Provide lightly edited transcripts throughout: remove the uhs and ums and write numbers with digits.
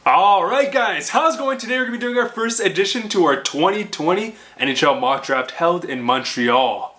Alright guys, how's it going? Today we're going to be doing our first edition to our 2020 NHL Mock Draft held in Montreal.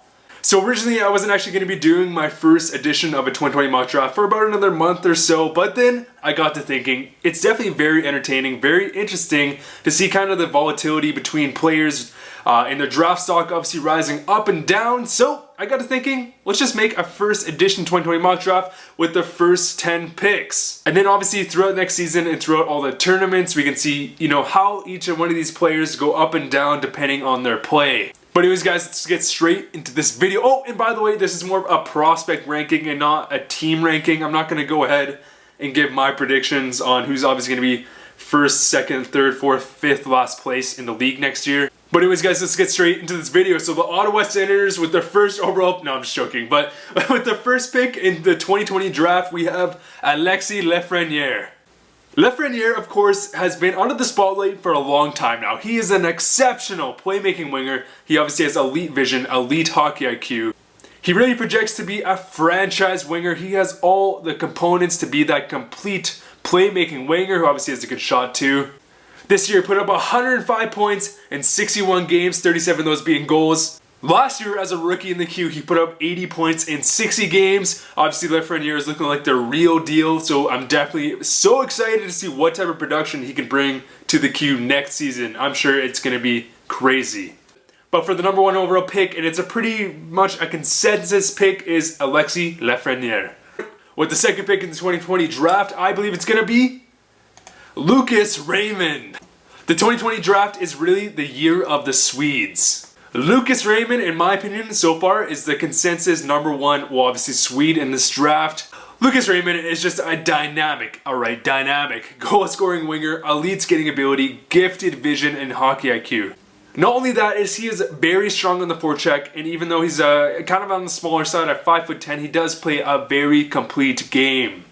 So originally I wasn't actually going to be doing my first edition of a 2020 Mock Draft for about another month or so, but then I got to thinking it's definitely very entertaining, very interesting to see kind of the volatility between players and their draft stock obviously rising up and down. So I got to thinking, let's just make a first edition 2020 mock draft with the first 10 picks. And then obviously throughout next season and throughout all the tournaments, we can see, how each one of these players go up and down depending on their play. But anyways guys, let's get straight into this video. Oh, and by the way, this is more of a prospect ranking and not a team ranking. I'm not going to go ahead and give my predictions on who's obviously going to be first, second, third, fourth, fifth last place in the league next year. But anyways guys, let's get straight into this video. So the Ottawa Senators with their first overall, no I'm just joking, but with the first pick in the 2020 draft, we have Alexis Lafreniere. Lafreniere, of course, has been under the spotlight for a long time now. He is an exceptional playmaking winger. He obviously has elite vision, elite hockey IQ. He really projects to be a franchise winger. He has all the components to be that complete playmaking winger who obviously has a good shot too. This year he put up 105 points in 61 games, 37 of those being goals. Last year as a rookie in the queue, he put up 80 points in 60 games. Obviously Lafreniere is looking like the real deal, so I'm definitely so excited to see what type of production he can bring to the queue next season. I'm sure it's going to be crazy. But for the number one overall pick, and it's a pretty much a consensus pick, is Alexis Lafreniere. With the second pick in the 2020 draft, I believe it's going to be Lukas Raymond. The 2020 draft is really the year of the Swedes. Lukas Raymond, in my opinion, so far is the consensus number one, obviously Swede in this draft. Lukas Raymond is just a dynamic goal-scoring winger, elite skating ability, gifted vision, and hockey IQ. Not only that, he is very strong on the forecheck, and even though he's kind of on the smaller side at 5'10", he does play a very complete game.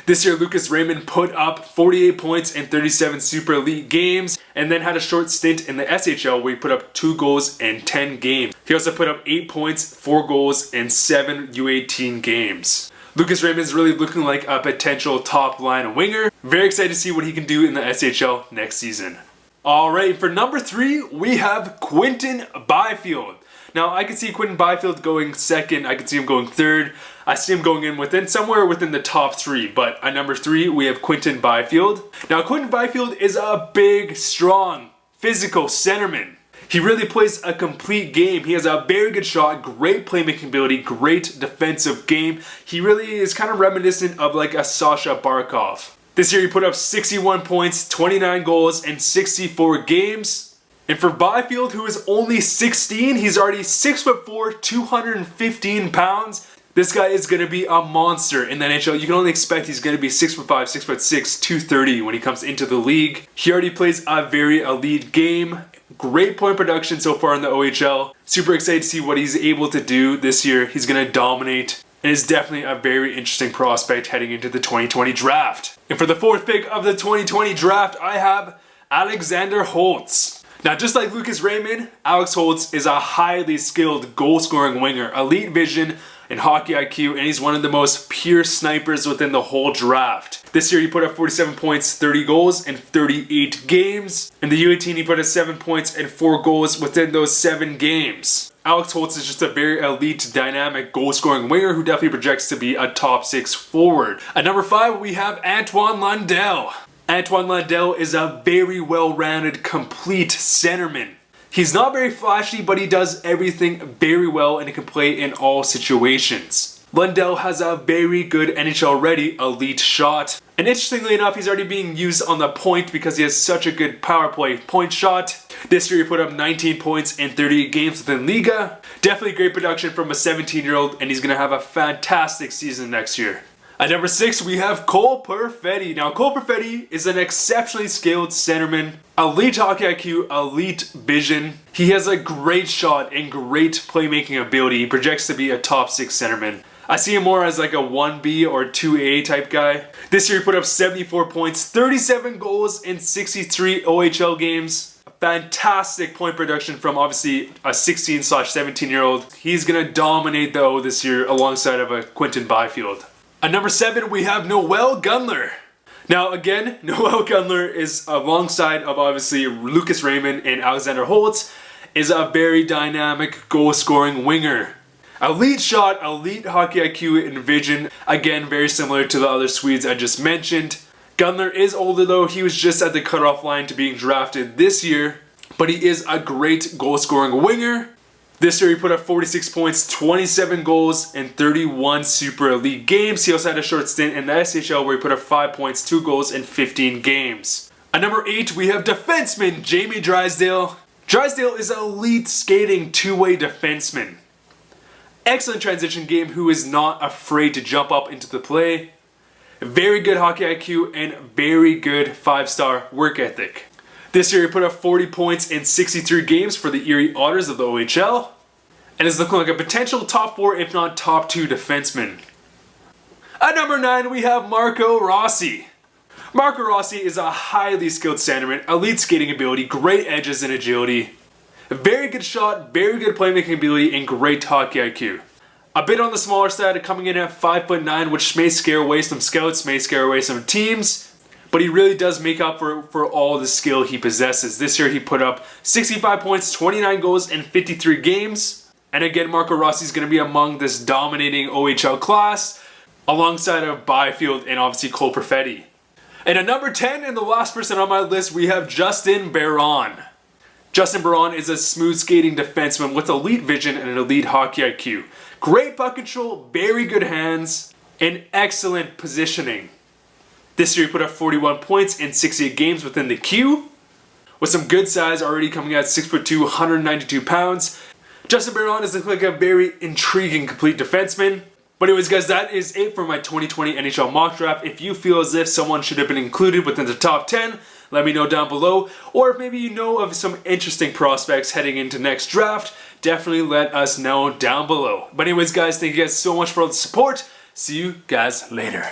This year, Lukas Raymond put up 48 points in 37 Super Elite games, and then had a short stint in the SHL where he put up 2 goals in 10 games. He also put up 8 points, 4 goals in 7 U18 games. Lukas Raymond is really looking like a potential top-line winger. Very excited to see what he can do in the SHL next season. Alright, for number 3, we have Quinton Byfield. Now, I can see Quinton Byfield going second, I can see him going third, I see him going in somewhere within the top 3, but at number 3, we have Quinton Byfield. Now, Quinton Byfield is a big, strong, physical centerman. He really plays a complete game. He has a very good shot, great playmaking ability, great defensive game. He really is kind of reminiscent of like a Sasha Barkov. This year he put up 61 points, 29 goals in 64 games. And for Byfield, who is only 16, he's already 6'4", 215 pounds. This guy is going to be a monster in the NHL. You can only expect he's going to be 6'5", 6'6", 230 when he comes into the league. He already plays a very elite game. Great point production so far in the OHL. Super excited to see what he's able to do this year. He's going to dominate. And is definitely a very interesting prospect heading into the 2020 draft. And for the fourth pick of the 2020 draft, I have Alexander Holtz. Now, just like Lukas Raymond, Alex Holtz is a highly skilled goal-scoring winger, elite vision and hockey IQ, and he's one of the most pure snipers within the whole draft. This year he put up 47 points, 30 goals in 38 games. In the U18 he put up 7 points and 4 goals within those 7 games. Alex Holtz is just a very elite, dynamic, goal-scoring winger who definitely projects to be a top 6 forward. At number 5, we have Antoine Lundell. Antoine Landau is a very well-rounded, complete centerman. He's not very flashy, but he does everything very well and he can play in all situations. Lundell has a very good NHL-ready elite shot. And interestingly enough, he's already being used on the point because he has such a good power play point shot. This year he put up 19 points in 38 games within Liga. Definitely great production from a 17-year-old, and he's going to have a fantastic season next year. At number 6, we have Cole Perfetti. Now, Cole Perfetti is an exceptionally skilled centerman, elite hockey IQ, elite vision. He has a great shot and great playmaking ability. He projects to be a top 6 centerman. I see him more as like a 1B or 2A type guy. This year he put up 74 points, 37 goals in 63 OHL games. Fantastic point production from obviously a 16/17-year-old. He's going to dominate the O this year alongside of a Quinton Byfield. At number 7, we have Noel Gunler. Now again, Noel Gunler is alongside of obviously Lukas Raymond and Alexander Holtz, is a very dynamic goal-scoring winger. Elite shot, elite hockey IQ and vision, again very similar to the other Swedes I just mentioned. Gunler is older though, he was just at the cutoff line to being drafted this year, but he is a great goal-scoring winger. This year he put up 46 points, 27 goals, and 31 Super Elite games. He also had a short stint in the SHL where he put up 5 points, 2 goals, in 15 games. At number 8, we have defenseman Jamie Drysdale. Drysdale is an elite skating two-way defenseman. Excellent transition game who is not afraid to jump up into the play. Very good hockey IQ and very good 5-star work ethic. This year he put up 40 points in 63 games for the Erie Otters of the OHL and is looking like a potential top 4 if not top 2 defenseman. At number 9 we have Marco Rossi. Marco Rossi is a highly skilled centerman, elite skating ability, great edges and agility. Very good shot, very good playmaking ability, and great hockey IQ. A bit on the smaller side, coming in at 5'9", which may scare away some scouts, may scare away some teams, but he really does make up for all the skill he possesses. This year he put up 65 points, 29 goals, in 53 games. And again, Marco Rossi is going to be among this dominating OHL class, alongside of Byfield and obviously Cole Perfetti. And at number 10, and the last person on my list, we have Justin Barron. Justin Barron is a smooth skating defenseman with elite vision and an elite hockey IQ. Great puck control, very good hands, and excellent positioning. This year he put up 41 points in 68 games within the queue, with some good size already coming out 6'2", 192 pounds. Justin Barron is looking like a very intriguing complete defenseman. But anyways guys, that is it for my 2020 NHL Mock Draft. If you feel as if someone should have been included within the top 10, let me know down below. Or if maybe you know of some interesting prospects heading into next draft, definitely let us know down below. But anyways guys, thank you guys so much for all the support. See you guys later.